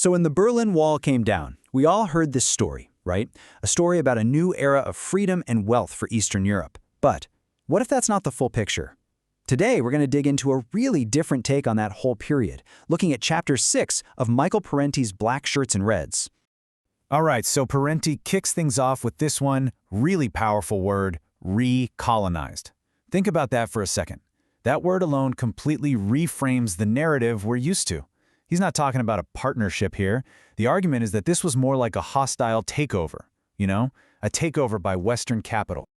So when the Berlin Wall came down, we all heard this story, right? A story about a new era of freedom and wealth for Eastern Europe. But what if that's not the full picture? Today, we're going to dig into a really different take on that whole period, looking at Chapter 6 of Michael Parenti's Blackshirts and Reds. All right, so Parenti kicks things off with this one really powerful word, recolonized. Think about that for a second. That word alone completely reframes the narrative we're used to. He's not talking about a partnership here. The argument is that this was more like a hostile takeover, a takeover by Western capital.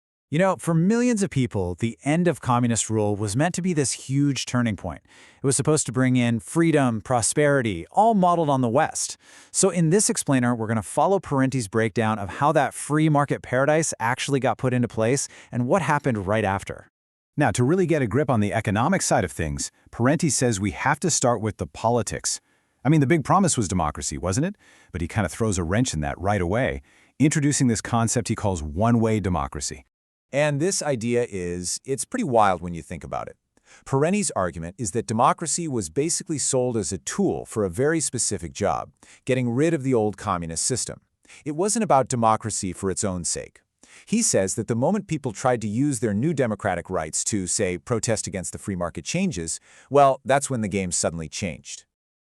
For millions of people, the end of communist rule was meant to be this huge turning point. It was supposed to bring in freedom, prosperity, all modeled on the West. So in this explainer, we're going to follow Parenti's breakdown of how that free market paradise actually got put into place and what happened right after. Now, to really get a grip on the economic side of things, Parenti says we have to start with the politics. The big promise was democracy, wasn't it? But he kind of throws a wrench in that right away, introducing this concept he calls one-way democracy. And this idea it's pretty wild when you think about it. Parenti's argument is that democracy was basically sold as a tool for a very specific job, getting rid of the old communist system. It wasn't about democracy for its own sake. He says that the moment people tried to use their new democratic rights to, say, protest against the free market changes, well, that's when the game suddenly changed.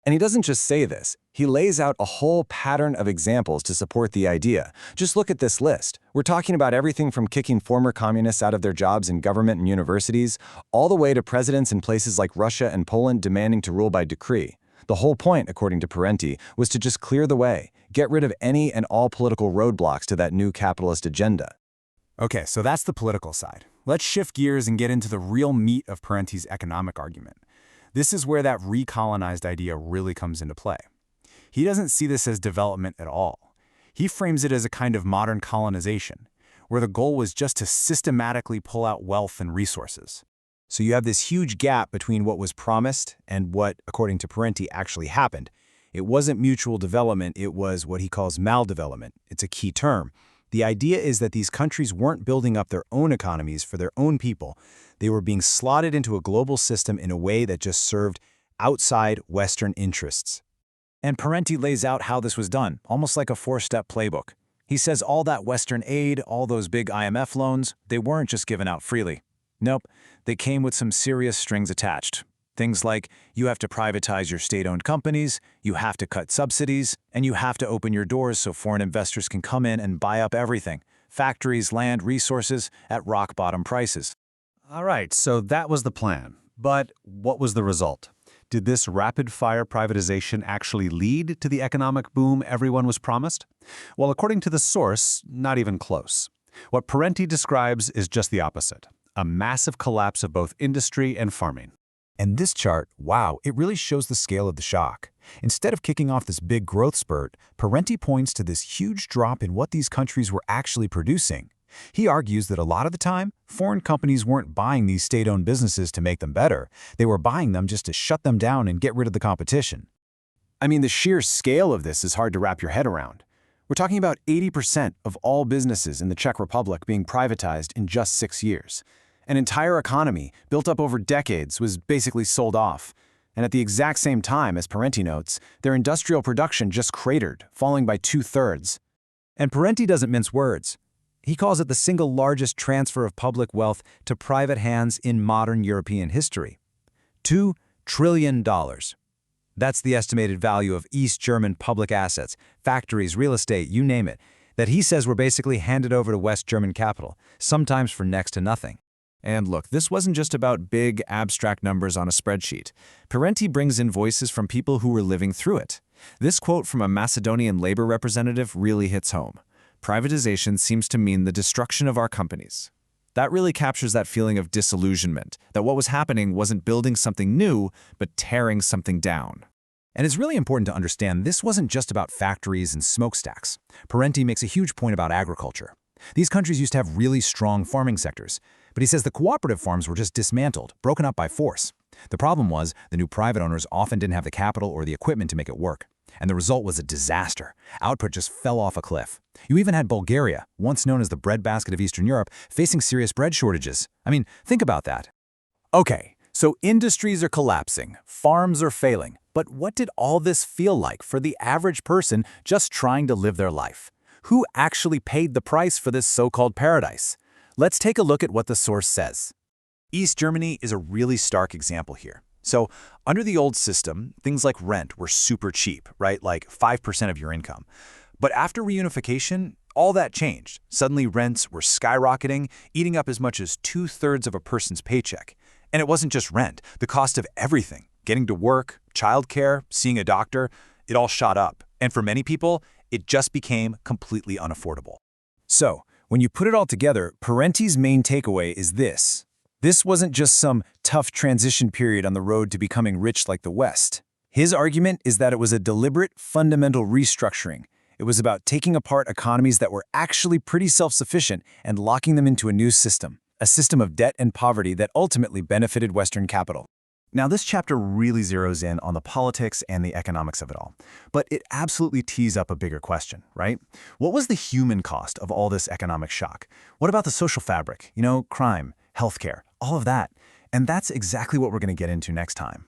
And he doesn't just say this. He lays out a whole pattern of examples to support the idea. Just look at this list. We're talking about everything from kicking former communists out of their jobs in government and universities, all the way to presidents in places like Russia and Poland demanding to rule by decree. The whole point, according to Parenti, was to just clear the way, get rid of any and all political roadblocks to that new capitalist agenda. Okay, so that's the political side. Let's shift gears and get into the real meat of Parenti's economic argument. This is where that recolonized idea really comes into play. He doesn't see this as development at all. He frames it as a kind of modern colonization, where the goal was just to systematically pull out wealth and resources. So you have this huge gap between what was promised and what, according to Parenti, actually happened. It wasn't mutual development, it was what he calls maldevelopment. It's a key term. The idea is that these countries weren't building up their own economies for their own people. They were being slotted into a global system in a way that just served outside Western interests. And Parenti lays out how this was done, almost like a four-step playbook. He says all that Western aid, all those big IMF loans, they weren't just given out freely. Nope, they came with some serious strings attached. Things like you have to privatize your state-owned companies, you have to cut subsidies, and you have to open your doors so foreign investors can come in and buy up everything, factories, land, resources, at rock-bottom prices. All right, so that was the plan. But what was the result? Did this rapid-fire privatization actually lead to the economic boom everyone was promised? Well, according to the source, not even close. What Parenti describes is just the opposite, a massive collapse of both industry and farming. And this chart, wow, it really shows the scale of the shock. Instead of kicking off this big growth spurt, Parenti points to this huge drop in what these countries were actually producing. He argues that a lot of the time, foreign companies weren't buying these state-owned businesses to make them better. They were buying them just to shut them down and get rid of the competition. The sheer scale of this is hard to wrap your head around. We're talking about 80% of all businesses in the Czech Republic being privatized in just 6 years. An entire economy, built up over decades, was basically sold off. And at the exact same time, as Parenti notes, their industrial production just cratered, falling by 2/3. And Parenti doesn't mince words. He calls it the single largest transfer of public wealth to private hands in modern European history. $2 trillion. That's the estimated value of East German public assets, factories, real estate, you name it, that he says were basically handed over to West German capital, sometimes for next to nothing. And look, this wasn't just about big, abstract numbers on a spreadsheet. Parenti brings in voices from people who were living through it. This quote from a Macedonian labor representative really hits home. Privatization seems to mean the destruction of our companies. That really captures that feeling of disillusionment, that what was happening wasn't building something new, but tearing something down. And it's really important to understand this wasn't just about factories and smokestacks. Parenti makes a huge point about agriculture. These countries used to have really strong farming sectors, but he says the cooperative farms were just dismantled, broken up by force. The problem was the new private owners often didn't have the capital or the equipment to make it work. And the result was a disaster. Output just fell off a cliff. You even had Bulgaria, once known as the breadbasket of Eastern Europe, facing serious bread shortages. Think about that. Okay, So industries are collapsing, farms are failing. But what did all this feel like for the average person just trying to live their life? Who actually paid the price for this so-called paradise? Let's take a look at what the source says. East Germany is a really stark example here. So, under the old system, things like rent were super cheap, right? Like 5% of your income. But after reunification, all that changed. Suddenly rents were skyrocketing, eating up as much as 2/3 of a person's paycheck. And it wasn't just rent, the cost of everything. Getting to work, childcare, seeing a doctor, it all shot up. And for many people, it just became completely unaffordable. So, when you put it all together, Parenti's main takeaway is this. This wasn't just some tough transition period on the road to becoming rich like the West. His argument is that it was a deliberate, fundamental restructuring. It was about taking apart economies that were actually pretty self-sufficient and locking them into a new system, a system of debt and poverty that ultimately benefited Western capital. Now, this chapter really zeroes in on the politics and the economics of it all. But it absolutely tees up a bigger question, right? What was the human cost of all this economic shock? What about the social fabric? Crime, healthcare, all of that. And that's exactly what we're going to get into next time.